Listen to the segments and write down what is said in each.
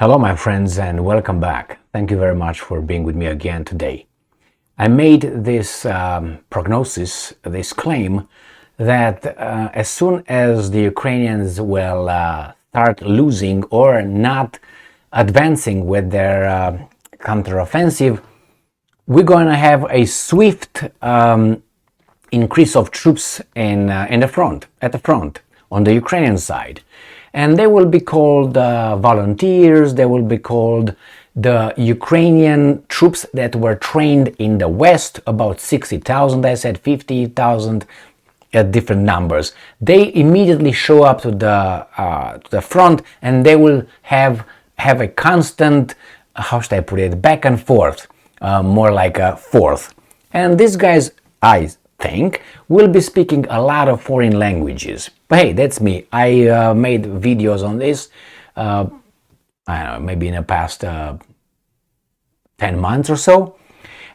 Hello, my friends, and welcome back. Thank you very much for being with me again today. I made this prognosis, this claim, that as soon as the Ukrainians will start losing or not advancing with their counteroffensive, we're going to have a swift increase of troops at the front, on the Ukrainian side. And they will be called volunteers, they will be called the Ukrainian troops that were trained in the West, about 60,000, I said 50,000, different numbers. They immediately show up to the front, and they will have a constant, how should I put it, back and forth, more like a fourth. And these guys, I think, will be speaking a lot of foreign languages. But hey, that's me. I made videos on this, I don't know, maybe in the past 10 months or so.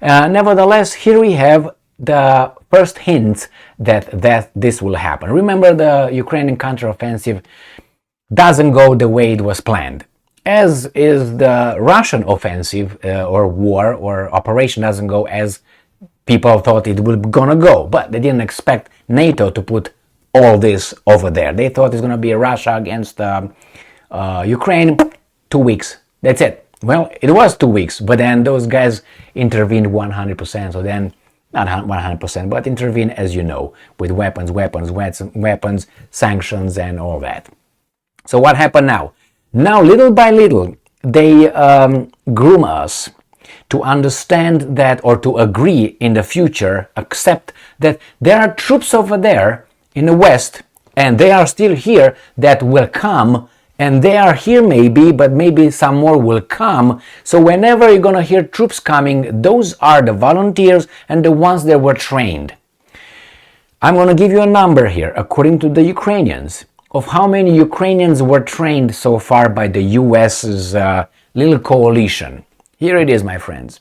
Nevertheless, here we have the first hints that this will happen. Remember, the Ukrainian counteroffensive doesn't go the way it was planned, as is the Russian offensive or war or operation doesn't go as people thought it was gonna go, but they didn't expect NATO to put all this over there. They thought it's gonna be Russia against Ukraine, 2 weeks. That's it. Well, it was 2 weeks, but then those guys intervened 100%. So then, not 100%, but intervened, as you know, with weapons, sanctions, and all that. So what happened now? Now, little by little, they groom us to understand that, or to agree in the future, accept that there are troops over there in the West, and they are still here, that will come, and they are here maybe, but maybe some more will come. So whenever you're gonna hear troops coming, those are the volunteers and the ones that were trained. I'm gonna give you a number here, according to the Ukrainians, of how many Ukrainians were trained so far by the US's little coalition. Here it is, my friends.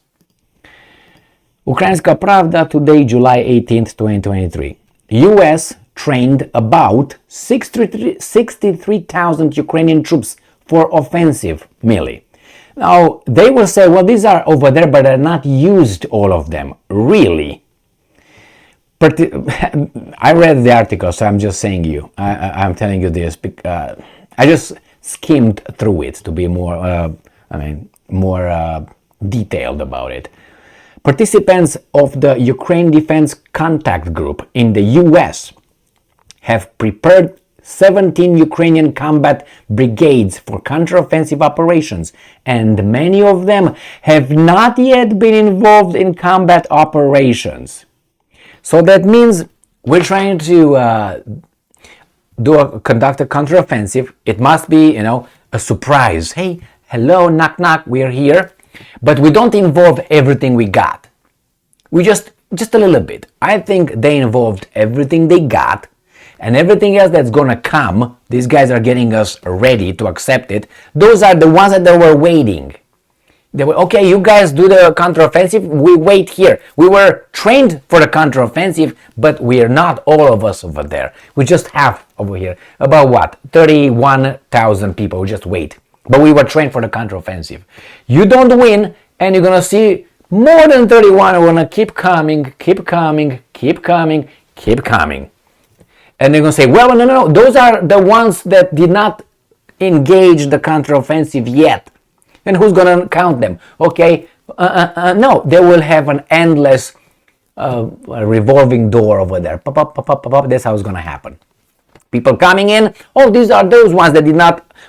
Ukrainska Pravda, today, July 18th, 2023. US trained about 63,000 Ukrainian troops for offensive, melee. Now, they will say, well, these are over there, but they're not used, all of them. Really? I read the article, so I'm just saying I'm telling you this. I just skimmed through it to be more, more detailed about it. Participants of the Ukraine Defense Contact Group in the US have prepared 17 Ukrainian combat brigades for counteroffensive operations, and many of them have not yet been involved in combat operations. So that means we're trying to conduct a counteroffensive. It must be, a surprise. Hey, hello, knock knock, we're here. But we don't involve everything we got. We just a little bit. I think they involved everything they got, and everything else that's gonna come, these guys are getting us ready to accept it. Those are the ones that they were waiting. They were, okay, you guys do the counteroffensive, we wait here. We were trained for the counteroffensive, but we are not all of us over there. We just half over here. About what? 31,000 people, we just wait. But we were trained for the counteroffensive. You don't win, and you're gonna see more than 31 are gonna keep coming. And they're gonna say, well, no, those are the ones that did not engage the counteroffensive yet. And who's gonna count them? Okay, no, they will have an endless revolving door over there. Pop, that's how it's gonna happen. People coming in, oh, these are those ones that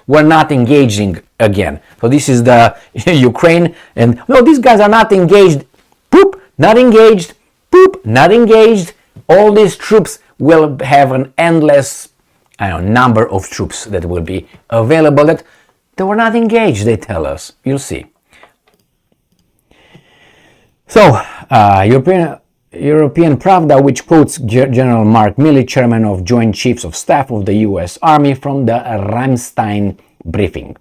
were not engaging again. So this is the Ukraine, and no, these guys are not engaged. Poop, not engaged. Poop, not engaged. All these troops will have an endless, number of troops that will be available that they were not engaged, they tell us. You'll see. So, European Pravda, which quotes General Mark Milley, chairman of Joint Chiefs of Staff of the U.S. Army, from the Ramstein briefing.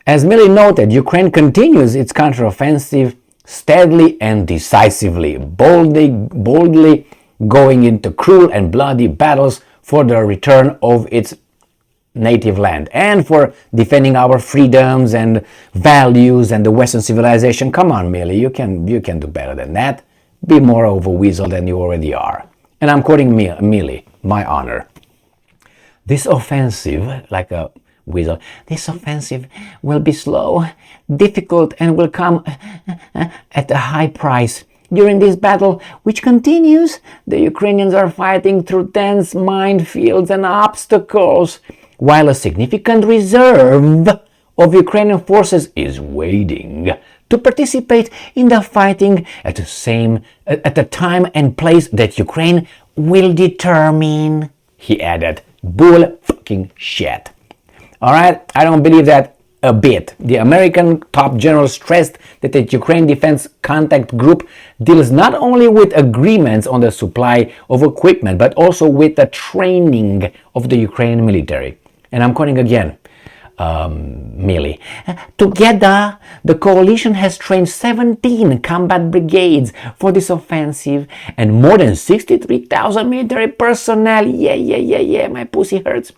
As Milley noted, Ukraine continues its counteroffensive steadily and decisively, boldly going into cruel and bloody battles for the return of its native land and for defending our freedoms and values and the Western civilization. Come on, Millie, you can do better than that. Be more of a weasel than you already are. And I'm quoting Millie, my honor. This offensive, like a weasel, this offensive will be slow, difficult, and will come at a high price. During this battle, which continues, the Ukrainians are fighting through dense minefields and obstacles, while a significant reserve of Ukrainian forces is waiting to participate in the fighting at the time and place that Ukraine will determine, he added. Bull fucking shit. Alright, I don't believe that a bit. The American top general stressed that the Ukraine Defense Contact Group deals not only with agreements on the supply of equipment, but also with the training of the Ukrainian military. And I'm quoting again, Millie. Together, the coalition has trained 17 combat brigades for this offensive and more than 63,000 military personnel. Yeah, my pussy hurts.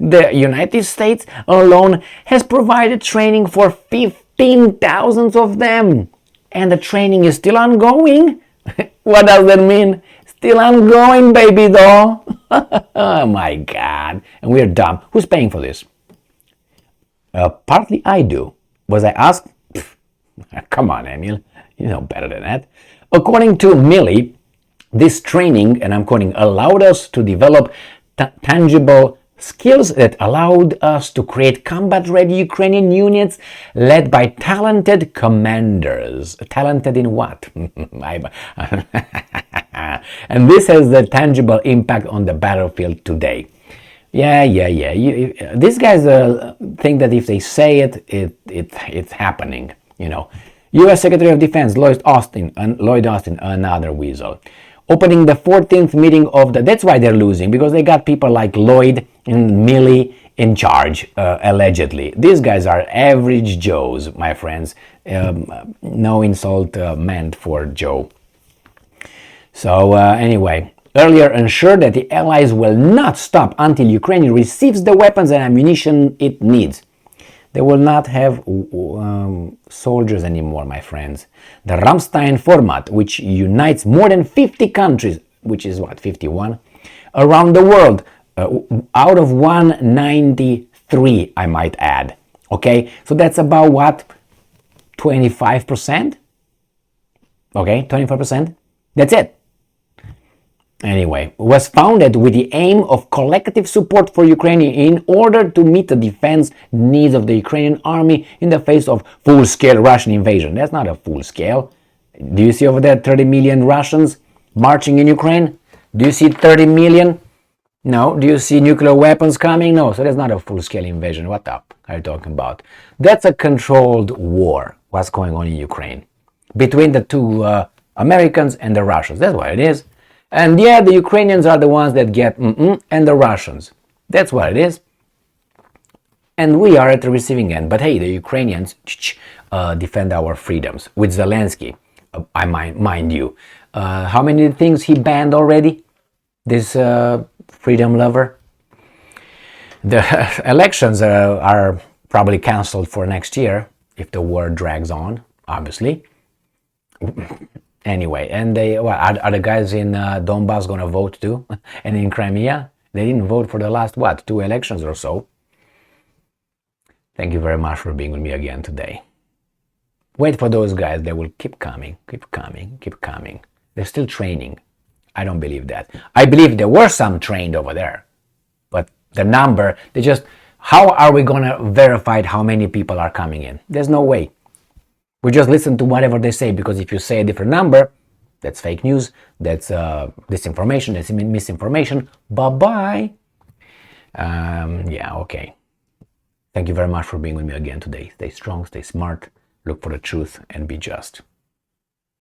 The United States alone has provided training for 15,000 of them. And the training is still ongoing. What does that mean? Still ongoing, baby doll. Oh my God. And we're dumb. Who's paying for this? Partly I do. Was I asked? Come on, Emil. You know better than that. According to Millie, this training, and I'm quoting, allowed us to develop tangible skills that allowed us to create combat-ready Ukrainian units led by talented commanders. Talented in what? And this has the tangible impact on the battlefield today. Yeah. These guys think that if they say it's happening. You know, U.S. Secretary of Defense Lloyd Austin, another weasel, opening the 14th meeting of the. That's why they're losing, because they got people like Lloyd and Millie in charge, allegedly. These guys are average Joes, my friends. No insult meant for Joe. So anyway. Earlier ensured that the Allies will not stop until Ukraine receives the weapons and ammunition it needs. They will not have soldiers anymore, my friends. The Ramstein format, which unites more than 50 countries, which is what, 51, around the world, out of 193, I might add. Okay, so that's about what, 25%? Okay, 25%. That's it. Anyway, was founded with the aim of collective support for Ukraine in order to meet the defense needs of the Ukrainian army in the face of full-scale Russian invasion. That's not a full-scale. Do you see over there 30 million Russians marching in Ukraine? Do you see 30 million? No. Do you see nuclear weapons coming? No. So that's not a full-scale invasion. What the are you talking about? That's a controlled war, what's going on in Ukraine, between the two Americans and the Russians. That's what it is. And yeah, the Ukrainians are the ones that get and the Russians. That's what it is. And we are at the receiving end. But hey, the Ukrainians defend our freedoms with Zelensky. I mind you. How many things he banned already? This freedom lover. The elections are probably cancelled for next year if the war drags on, obviously. Anyway, and they are the guys in Donbass going to vote too? And in Crimea? They didn't vote for the last, 2 elections or so. Thank you very much for being with me again today. Wait for those guys. They will keep coming. They're still training. I don't believe that. I believe there were some trained over there. But the number, how are we going to verify how many people are coming in? There's no way. We just listen to whatever they say, because if you say a different number, that's fake news, that's disinformation, that's misinformation. Bye-bye. Yeah, okay. Thank you very much for being with me again today. Stay strong, stay smart, look for the truth, and be just.